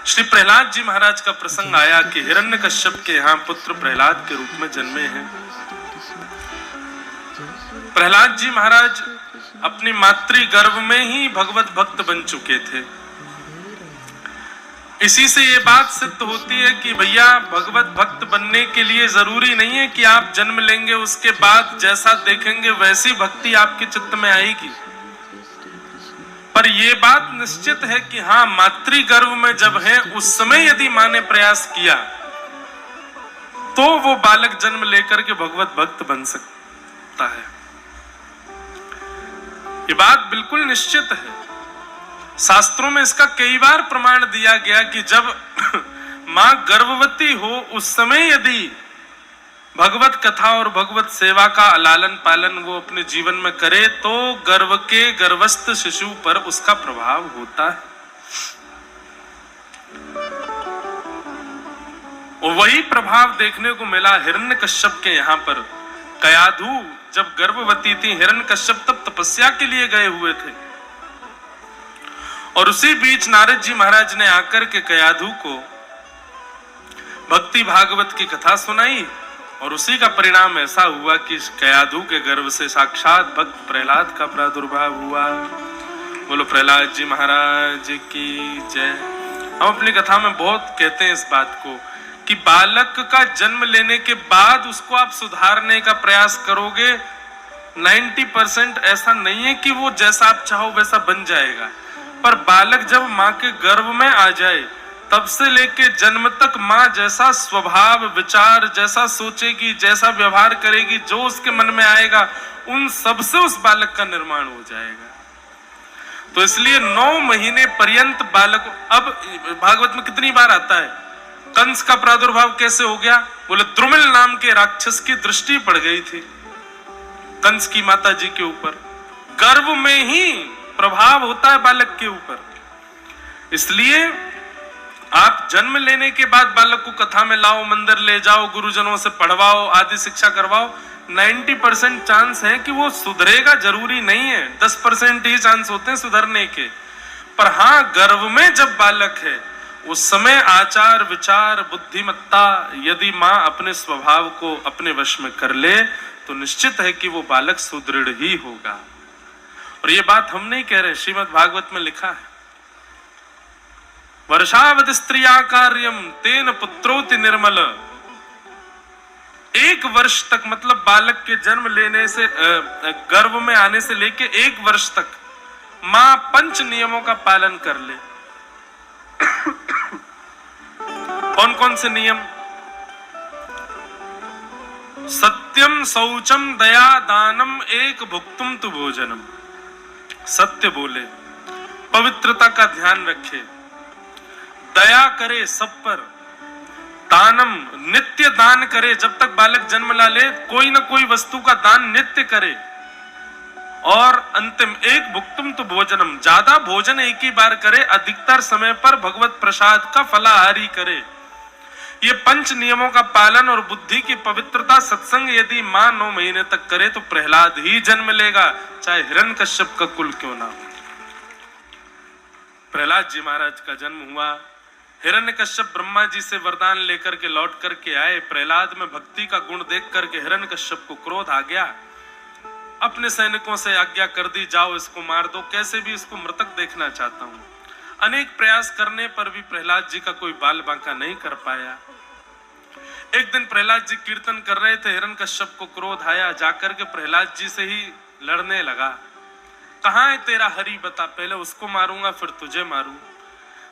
श्री प्रहलाद जी महाराज का प्रसंग आया कि हिरण्यकश्यप के यहाँ पुत्र प्रहलाद के रूप में जन्मे हैं। प्रहलाद जी महाराज अपनी मातृ गर्भ में ही भगवत भक्त बन चुके थे। इसी से ये बात सिद्ध होती है कि भैया भगवत भक्त बनने के लिए जरूरी नहीं है कि आप जन्म लेंगे उसके बाद जैसा देखेंगे वैसी भक्ति आपके चित्त में आएगी। पर यह बात निश्चित है कि हाँ, मातृ गर्भ में जब है उस समय यदि माँ ने प्रयास किया तो वो बालक जन्म लेकर के भगवत भक्त बन सकता है। ये बात बिल्कुल निश्चित है। शास्त्रों में इसका कई बार प्रमाण दिया गया कि जब मां गर्भवती हो उस समय यदि भगवत कथा और भगवत सेवा का लालन पालन वो अपने जीवन में करे तो गर्भ के गर्भस्थ शिशु पर उसका प्रभाव होता है। और वही प्रभाव देखने को मिला हिरण्यकश्यप के यहाँ पर। कयाधु जब गर्भवती थी, हिरण्यकश्यप तब तपस्या के लिए गए हुए थे और उसी बीच नारद जी महाराज ने आकर के कयाधु को भक्ति भागवत की कथा सुनाई और उसी का परिणाम ऐसा हुआ कि कयाधु के गर्भ से साक्षात भक्त प्रहलाद का प्रादुर्भाव हुआ। बोलो प्रहलाद जी महाराज की जय। हम अपनी कथा में बहुत कहते हैं इस बात को कि बालक का जन्म लेने के बाद उसको आप सुधारने का प्रयास करोगे, 90% ऐसा नहीं है कि वो जैसा आप चाहो वैसा बन जाएगा। पर बालक जब माँ के गर्भ में आ जाए तब से लेके जन्म तक माँ जैसा स्वभाव विचार, जैसा सोचेगी, जैसा व्यवहार करेगी, जो उसके मन में आएगा उन सब से उस बालक का निर्माण हो जाएगा। तो इसलिए 9 महीने पर्यंत बालक, अब भागवत में कितनी बार आता है कंस का प्रादुर्भाव कैसे हो गया? बोले द्रुमिल नाम के राक्षस की दृष्टि पड़ गई थी कंस की माता जी के ऊपर। गर्भ में ही प्रभाव होता है बालक के ऊपर। इसलिए आप जन्म लेने के बाद बालक को कथा में लाओ, मंदिर ले जाओ, गुरुजनों से पढ़वाओ, आदि शिक्षा करवाओ, 90% चांस है कि वो सुधरेगा। जरूरी नहीं है, 10% ही चांस होते हैं सुधरने के। पर हाँ, गर्भ में जब बालक है उस समय आचार विचार बुद्धिमत्ता यदि माँ अपने स्वभाव को अपने वश में कर ले तो निश्चित है कि वो बालक सुदृढ़ ही होगा। और ये बात हम नहीं कह रहे, श्रीमद् भागवत में लिखा है, वर्षावधि स्त्रिया कार्यम तेन पुत्रोति निर्मल। 1 वर्ष तक, मतलब बालक के जन्म लेने से गर्भ में आने से लेके 1 वर्ष तक मां 5 नियमों का पालन कर ले। कौन कौन से नियम? सत्यम शौचम दया दानम एक भुक्तुम तु भोजनम। सत्य बोले, पवित्रता का ध्यान रखे, दया करे सब पर, दानम नित्य दान करे। जब तक बालक जन्म ला ले कोई ना कोई वस्तु का दान नित्य करे। और अंतिम एक भुक्तुम तो भोजनम, ज्यादा भोजन एक ही बार करे, अधिकतर समय पर भगवत प्रसाद का फलाहारी करे। ये 5 नियमों का पालन और बुद्धि की पवित्रता सत्संग यदि मां 9 महीने तक करे तो प्रहलाद ही जन्म लेगा, चाहे हिरण्यकश्यप का कुल क्यों ना हो। प्रहलाद जी महाराज का जन्म हुआ। हिरण्यकश्यप ब्रह्मा जी से वरदान लेकर के लौट करके आए। प्रहलाद में भक्ति का गुण देख करके हिरण्यकश्यप को क्रोध आ गया। अपने सैनिकों से आज्ञा कर दी, जाओ इसको मार दो, कैसे भी इसको मृतक देखना चाहता हूं। अनेक प्रयास करने पर भी प्रहलाद जी का कोई बाल बांका नहीं कर पाया। एक दिन प्रहलाद जी कीर्तन कर रहे थे, हिरण्यकश्यप को क्रोध आया, जाकर के प्रहलाद जी से ही लड़ने लगा। कहाँ है तेरा हरि बता, पहले उसको मारूंगा फिर तुझे मारूं।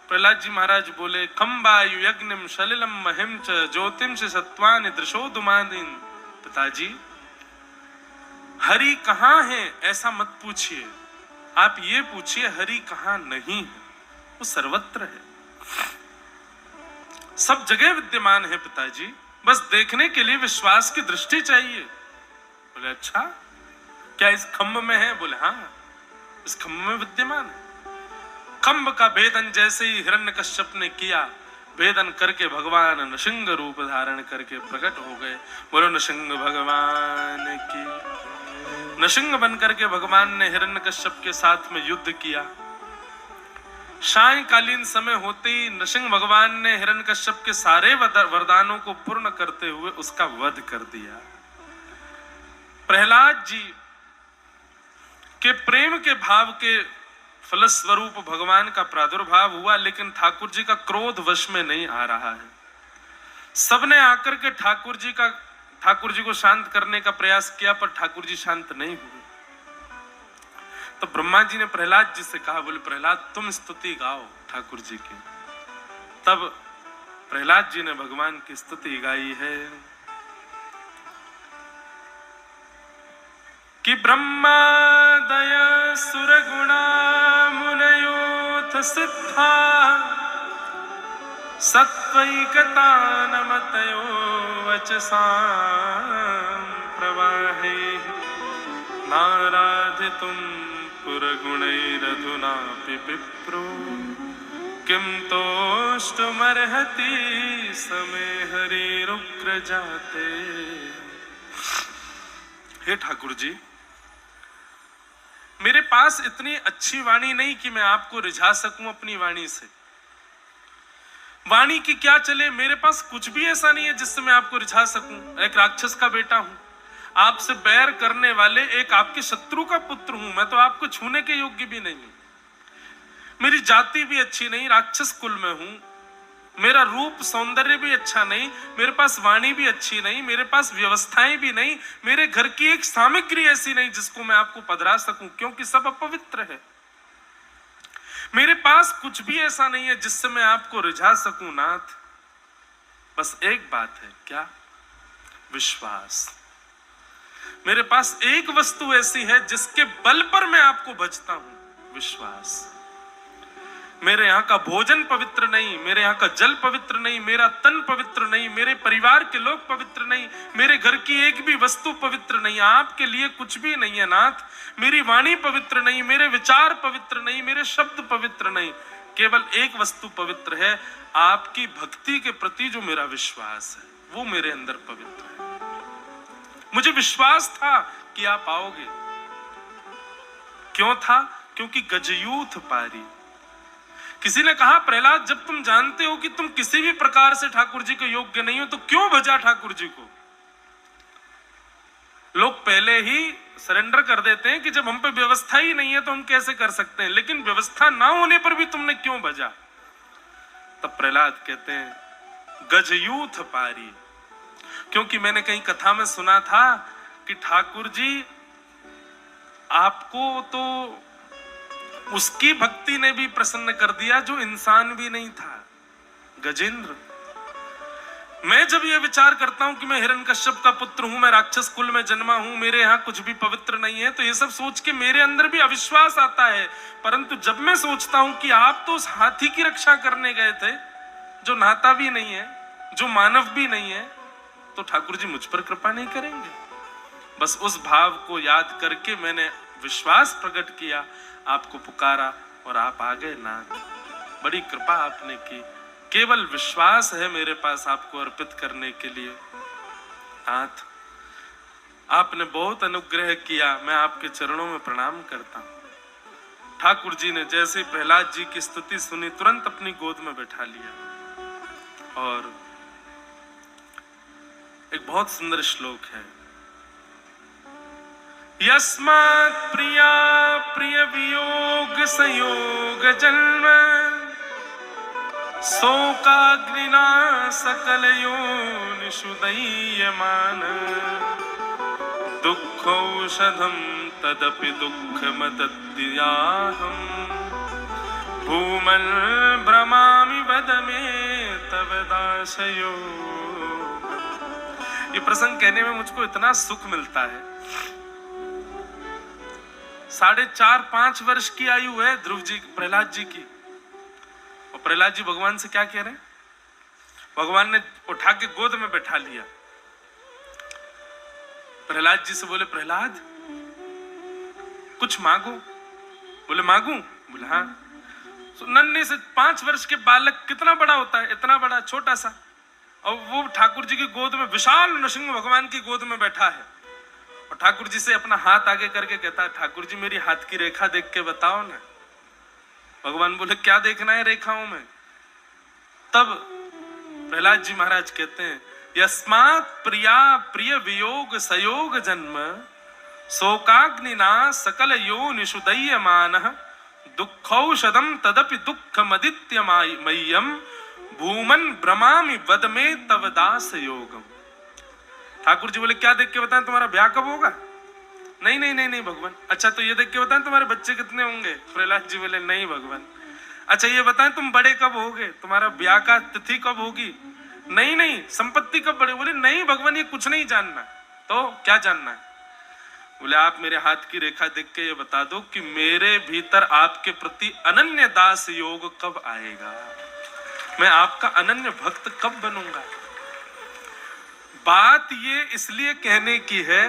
प्रहलाद जी महाराज बोले, खम्बायु यज्ञम सलिलम महिम च ज्योतिम से सत्वानि दृशो दुमादीन। पिताजी, हरि कहाँ है ऐसा मत पूछिए, आप ये पूछिए हरि कहाँ नहीं है। वो सर्वत्र है, सब जगह विद्यमान है पिताजी, बस देखने के लिए विश्वास की दृष्टि चाहिए। बोले अच्छा, क्या इस खम्भ में है? बोले हाँ, इस खम्भ में विद्यमान है। खम्भ का भेदन जैसे ही हिरण्यकश्यप ने किया, भेदन करके भगवान नृसिंह रूप धारण करके प्रकट हो गए। बोलो नृसिंह भगवान की। नृसिंह बन करके भगवान ने हिरण्यकश्यप के साथ में युद्ध किया। सायंकालीन समय होते ही नृसिंह भगवान ने हिरण्यकश्यप के सारे वरदानों को पूर्ण करते हुए उसका वध कर दिया। प्रहलाद जी के प्रेम के भाव के फलस्वरूप भगवान का प्रादुर्भाव हुआ, लेकिन ठाकुर जी का क्रोध वश में नहीं आ रहा है। सबने आकर के ठाकुर जी को शांत करने का प्रयास किया, पर ठाकुर जी शांत नहीं हुए। तो ब्रह्मा जी ने प्रहलाद जी से कहा, बोले प्रहलाद तुम स्तुति गाओ ठाकुर जी की। तब प्रहलाद जी ने भगवान की स्तुति गाई है कि ब्रह्मादय सुरगुणा मुनयोथ सिद्धा सत्वैकतानमतयो वचसां प्रवाहे नाराधितुं पुरगुणैरधुनापि विप्रो किं तोष्टुमर्हति समे हरिरुग्र जाते। हे ठाकुर जी, मेरे पास इतनी अच्छी वाणी नहीं कि मैं आपको रिझा सकूं अपनी वाणी से। वाणी की क्या चले, मेरे पास कुछ भी ऐसा नहीं है जिससे मैं आपको रिझा सकूं। एक राक्षस का बेटा हूं, आपसे बैर करने वाले एक आपके शत्रु का पुत्र हूं। मैं तो आपको छूने के योग्य भी नहीं हूं। मेरी जाति भी अच्छी नहीं, राक्षस कुल में हूं। मेरा रूप सौंदर्य भी अच्छा नहीं, मेरे पास वाणी भी अच्छी नहीं, मेरे पास व्यवस्थाएं भी नहीं, मेरे घर की एक सामग्री ऐसी नहीं जिसको मैं आपको पधरा सकूं, क्योंकि सब अपवित्र है। मेरे पास कुछ भी ऐसा नहीं है जिससे मैं आपको रिझा सकूं नाथ। बस एक बात है, क्या? विश्वास। मेरे पास एक वस्तु ऐसी है जिसके बल पर मैं आपको भजता हूं, विश्वास। मेरे यहाँ का भोजन पवित्र नहीं, मेरे यहाँ का जल पवित्र नहीं, मेरा तन पवित्र नहीं, मेरे परिवार के लोग पवित्र नहीं, मेरे घर की एक भी वस्तु पवित्र नहीं, आपके लिए कुछ भी नहीं है नाथ। मेरी वाणी पवित्र नहीं, मेरे विचार पवित्र नहीं, मेरे शब्द पवित्र नहीं। केवल एक वस्तु पवित्र है, आपकी भक्ति के प्रति जो मेरा विश्वास है, वो मेरे अंदर पवित्र है। मुझे विश्वास था कि आप आओगे। क्यों था? क्योंकि गजयूथ पारी। किसी ने कहा, प्रहलाद जब तुम जानते हो कि तुम किसी भी प्रकार से ठाकुर जी के योग्य नहीं हो, तो क्यों भजा ठाकुर जी को? लोग पहले ही सरेंडर कर देते हैं कि जब हम पे व्यवस्था ही नहीं है तो हम कैसे कर सकते हैं, लेकिन व्यवस्था ना होने पर भी तुमने क्यों भजा? तब प्रहलाद कहते हैं, गजयूथ पारी। क्योंकि मैंने कहीं कथा में सुना था कि ठाकुर जी आपको तो उसकी भक्ति ने भी प्रसन्न कर दिया जो इंसान भी नहीं था, गजेंद्र। मैं जब ये विचार करता हूं कि मैं हिरण्यकश्यप का पुत्र हूं, मैं राक्षस कुल में जन्मा हूं, मेरे यहाँ कुछ भी पवित्र नहीं है, तो ये सब सोच के मेरे अंदर भी अविश्वास आता है। परंतु जब मैं सोचता हूं कि आप तो उस हाथी की रक्षा करने गए थे जो नहाता भी नहीं है, जो मानव भी नहीं है, तो ठाकुर जी मुझ पर कृपा नहीं करेंगे? बस उस भाव को याद करके मैंने विश्वास प्रकट किया, आपको पुकारा और आप आ गए नाथ। बड़ी कृपा आपने की, केवल विश्वास है मेरे पास आपको अर्पित करने के लिए। नाथ, आपने बहुत अनुग्रह किया, मैं आपके चरणों में प्रणाम करता हूं। ठाकुर जी ने जैसे प्रहलाद जी की स्तुति सुनी, तुरंत अपनी गोद में बैठा लिया। और एक बहुत सुंदर श्लोक है, यस्मात् प्रिया प्रिय वियोग संयोग जन्म शोकाग्निना सकल योनिषु दह्यमान दुःखौषधं तदपि दुःखमदद्याहं भूमन् भ्रमामि वद मे तव दासयो। ये प्रसंग कहने में मुझको इतना सुख मिलता है। 4.5-5 वर्ष की आयु है ध्रुव जी, प्रहलाद जी की, और प्रहलाद जी भगवान से क्या कह रहे हैं? भगवान ने उठा के गोद में बैठा लिया। प्रहलाद जी से बोले, प्रहलाद कुछ मांगो। बोले मांगू? बोले हाँ। तो नन्हे से 5 वर्ष के बालक कितना बड़ा होता है, इतना बड़ा, छोटा सा, और वो ठाकुर जी की गोद में, विशाल नृसिंह भगवान की गोद में बैठा है, और ठाकुर जी से अपना हाथ आगे करके कहता है, ठाकुर जी मेरी हाथ की रेखा देख के बताओ ना। भगवान बोले क्या देखना है रेखाओं में? तब प्रहलाद जी महाराज कहते हैं, यस्मात् प्रिया प्रिय वियोग सयोग जन्म शोकाग्निना सकल योनिषु दह्यमानः दुःखौषधम तदपि दुःखमदित्य मह्यम भूमन भ्रमामि वद में तव दास योगम। ठाकुर जी बोले क्या देख के बताएं तुम्हारा ब्याह कब होगा? नहीं नहीं नहीं नहीं भगवान। अच्छा तो ये देख के बताएं तुम्हारे बच्चे कितने होंगे? प्रहलाद जी बोले नहीं भगवान। अच्छा ये बताएं तुम बड़े कब होगे, तुम्हारा ब्याह का तिथि कब होगी? नहीं नहीं। संपत्ति कब बड़े? बोले नहीं भगवान ये कुछ नहीं जानना। तो क्या जानना है? बोले आप मेरे हाथ की रेखा देख के ये बता दो कि मेरे भीतर आपके प्रति अनन्य दास योग कब आएगा, मैं आपका अनन्य भक्त कब बनूंगा। बात ये इसलिए कहने की है,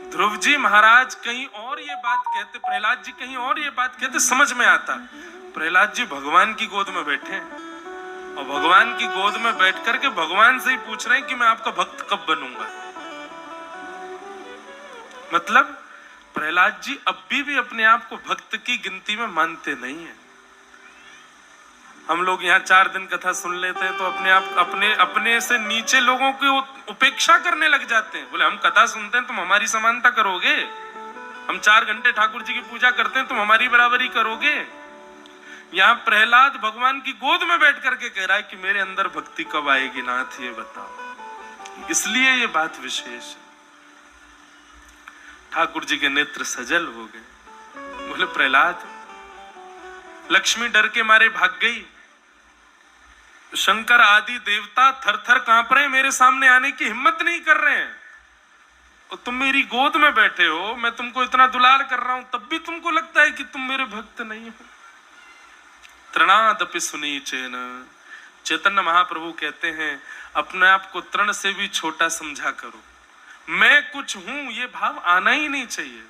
ध्रुव जी महाराज कहीं और ये बात कहते, प्रहलाद जी कहीं और ये बात कहते, समझ में आता। प्रहलाद जी भगवान की गोद में बैठे हैं और भगवान की गोद में बैठ करके भगवान से ही पूछ रहे हैं कि मैं आपका भक्त कब बनूंगा। मतलब प्रहलाद जी अब भी अपने आप को भक्त की गिनती में मानते नहीं है। हम लोग यहाँ 4 दिन कथा सुन लेते हैं तो अपने आप अपने से नीचे लोगों की उपेक्षा करने लग जाते हैं। बोले हम कथा सुनते हैं तुम हमारी समानता करोगे, हम 4 घंटे ठाकुर जी की पूजा करते हैं तुम हमारी बराबरी करोगे। यहाँ प्रहलाद भगवान की गोद में बैठ करके कह रहा है कि मेरे अंदर भक्ति कब आएगी नाथ ये बताओ। इसलिए ये बात विशेष है। ठाकुर जी के नेत्र सजल हो गए। बोले प्रहलाद, लक्ष्मी डर के मारे भाग गई, शंकर आदि देवता थर थर कांप रहे, मेरे सामने आने की हिम्मत नहीं कर रहे हैं, और तुम मेरी गोद में बैठे हो, मैं तुमको इतना दुलार कर रहा हूं, तब भी तुमको लगता है कि तुम मेरे भक्त नहीं हो। तृणादपि सुनीचेन, चैतन्य महाप्रभु कहते हैं अपने आप को तृण से भी छोटा समझा करो, मैं कुछ हूं ये भाव आना ही नहीं चाहिए।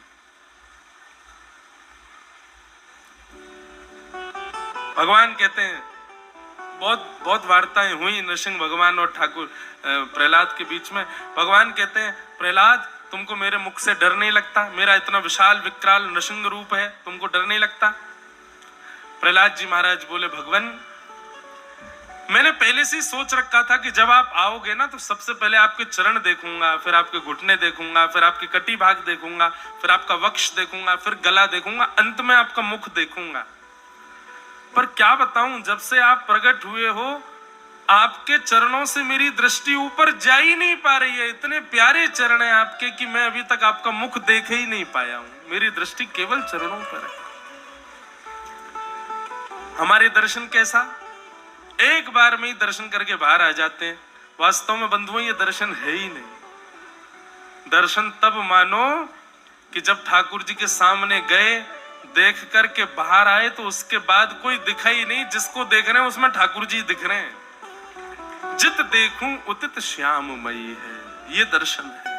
भगवान कहते हैं, बहुत वार्ताएं हुई नरसिंह भगवान और ठाकुर प्रहलाद के बीच में। भगवान कहते हैं प्रहलाद तुमको मेरे मुख से डर नहीं लगता, मेरा इतना विशाल विकराल नरसिंह रूप है, तुमको डर नहीं लगता? प्रहलाद जी महाराज बोले भगवान मैंने पहले से ही सोच रखा था कि जब आप आओगे ना तो सबसे पहले आपके चरण देखूंगा, फिर आपके घुटने देखूंगा, फिर आपके कटी भाग देखूंगा, फिर आपका वक्ष देखूंगा, फिर गला देखूंगा, अंत में आपका मुख देखूंगा। पर क्या बताऊं, जब से आप प्रकट हुए हो आपके चरणों से मेरी दृष्टि ऊपर जा ही नहीं पा रही है। इतने प्यारे चरण हैं आपके कि मैं अभी तक आपका मुख देख ही नहीं पाया हूं, मेरी दृष्टि केवल चरणों पर है। हमारे दर्शन कैसा, एक बार में ही दर्शन करके बाहर आ जाते हैं। वास्तव में बंधुओं ये दर्शन है ही नहीं। दर्शन तब मानो कि जब ठाकुर जी के सामने गए, देख करके बाहर आए तो उसके बाद कोई दिखा ही नहीं, जिसको देख रहे हैं उसमें ठाकुर जी दिख रहे हैं। जित देखूं उतित श्याममयी है, ये दर्शन है।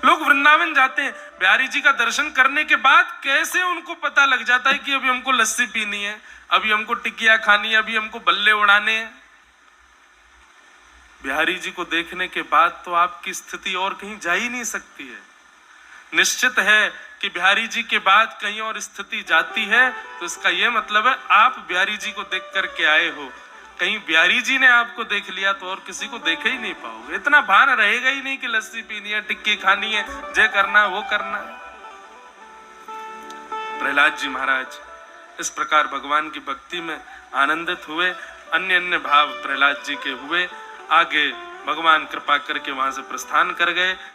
लोग वृंदावन जाते हैं, बिहारी जी का दर्शन करने के बाद कैसे उनको पता लग जाता है कि अभी हमको लस्सी पीनी है, अभी हमको टिकिया खानी है, अभी हमको बल्ले उड़ाने हैं। बिहारी जी को देखने के बाद तो आपकी स्थिति और कहीं जा ही नहीं सकती है। निश्चित है कि बिहारी जी के बाद कहीं और स्थिति जाती है तो इसका यह मतलब है आप बिहारी जी को देख करके आए हो, कहीं बिहारी जी ने आपको देख लिया तो और किसी को देख ही नहीं पाओगे। इतना भान रहेगा ही नहीं कि लस्सी पीनी है, टिक्की खानी है, जे करना वो करना है। प्रहलाद जी महाराज इस प्रकार भगवान की भक्ति में आनंदित हुए। अन्य अन्य भाव प्रहलाद जी के हुए। आगे भगवान कृपा करके वहां से प्रस्थान कर गए।